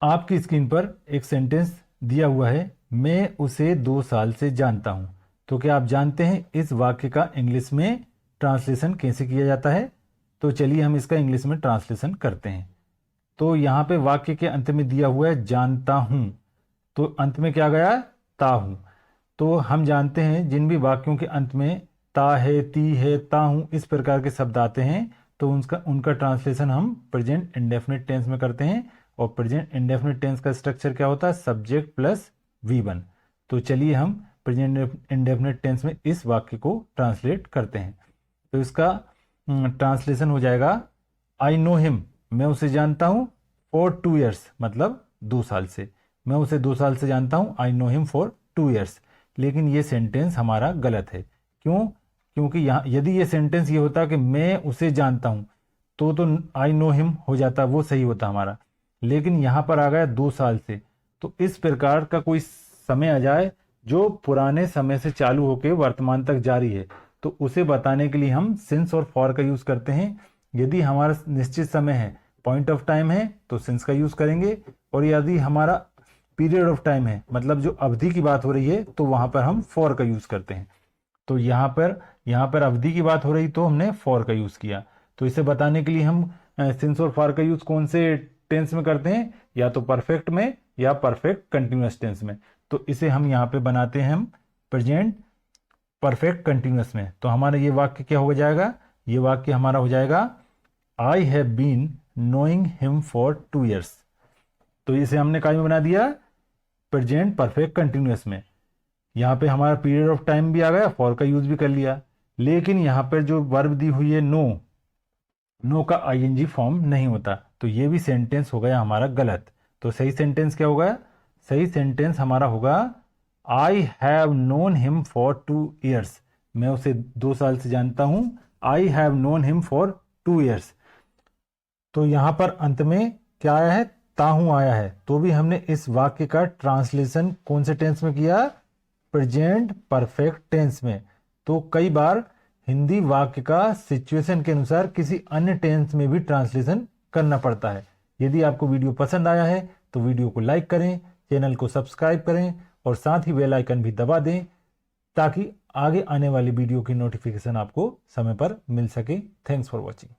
आपकी स्क्रीन पर एक सेंटेंस दिया हुआ है, मैं उसे 2 साल से जानता हूं। तो क्या आप जानते हैं इस वाक्य का इंग्लिश में ट्रांसलेशन कैसे किया जाता है? तो चलिए हम इसका इंग्लिश में ट्रांसलेशन करते हैं। तो यहाँ पे वाक्य के अंत में दिया हुआ है जानता हूं, तो अंत में क्या गया? ता हूं। तो हम जानते हैं जिन भी वाक्यों के अंत में ता है, ती है, ता हूं इस प्रकार के शब्द आते हैं तो उनका ट्रांसलेशन हम प्रेजेंट इंडेफिनिट टेंस में करते हैं। और प्रेजेंट इंडेफिनिट टेंस का स्ट्रक्चर क्या होता है? Subject plus V1। तो चलिए हम प्रेजेंट इंडेफिनिट टेंस में इस वाक्य को ट्रांसलेट करते हैं। तो इसका ट्रांसलेशन हो जाएगा आई नो हिम, मैं उसे जानता हूं फॉर 2 ईयर्स, मतलब 2 साल से। मैं उसे 2 साल से जानता हूं, I know him for 2 years. लेकिन ये सेंटेंस हमारा गलत है। क्यों? क्योंकि यहाँ यदि ये सेंटेंस ये होता कि मैं उसे जानता हूं तो आई नो हिम हो जाता, वो सही होता हमारा। लेकिन यहाँ पर आ गया 2 साल से। तो इस प्रकार का कोई समय आ जाए जो पुराने समय से चालू होकर वर्तमान तक जारी है, तो उसे बताने के लिए हम सिंस और फॉर का यूज करते हैं। यदि हमारा निश्चित समय है, पॉइंट ऑफ टाइम है, तो सिंस का यूज करेंगे। और यदि हमारा पीरियड ऑफ टाइम है, मतलब जो अवधि की बात हो रही है, तो वहां पर हम फॉर का यूज करते हैं। तो यहाँ पर अवधि की बात हो रही तो हमने फॉर का यूज किया। तो इसे बताने के लिए हम सिंस और फॉर का यूज कौन से टेंस में करते हैं? या तो परफेक्ट में या परफेक्ट कंटिन्यूअस टेंस में। तो इसे हम यहाँ पे बनाते हैं हम प्रेजेंट परफेक्ट कंटिन्यूअस में। तो हमारा ये वाक्य क्या हो जाएगा? ये वाक्य हमारा हो जाएगा I have been knowing him for 2 years. तो इसे हमने काय में बना दिया? प्रेजेंट परफेक्ट कंटिन्यूअस में। यहाँ पे हमारा पीरियड ऑफ टाइम भी आ गया, फॉर का यूज भी कर लिया। लेकिन यहाँ पर जो वर्ब दी हुई है नो, नो का आईएनजी फॉर्म नहीं होता, तो ये भी सेंटेंस हो गया हमारा गलत। तो सही सेंटेंस क्या होगा? सही सेंटेंस हमारा होगा I have known him for 2 years. मैं उसे 2 साल से जानता हूं। I have known him for 2 years. तो यहां पर अंत में क्या आया है? ताहू आया है। तो भी हमने इस वाक्य का ट्रांसलेशन कौन से टेंस में किया? प्रेजेंट परफेक्ट टेंस में। तो कई बार हिंदी वाक्य का सिचुएशन के अनुसार किसी अन्य टेंस में भी ट्रांसलेशन करना पड़ता है। यदि आपको वीडियो पसंद आया है तो वीडियो को लाइक करें, चैनल को सब्सक्राइब करें और साथ ही बेल आइकन भी दबा दें ताकि आगे आने वाली वीडियो की नोटिफिकेशन आपको समय पर मिल सके। Thanks for watching.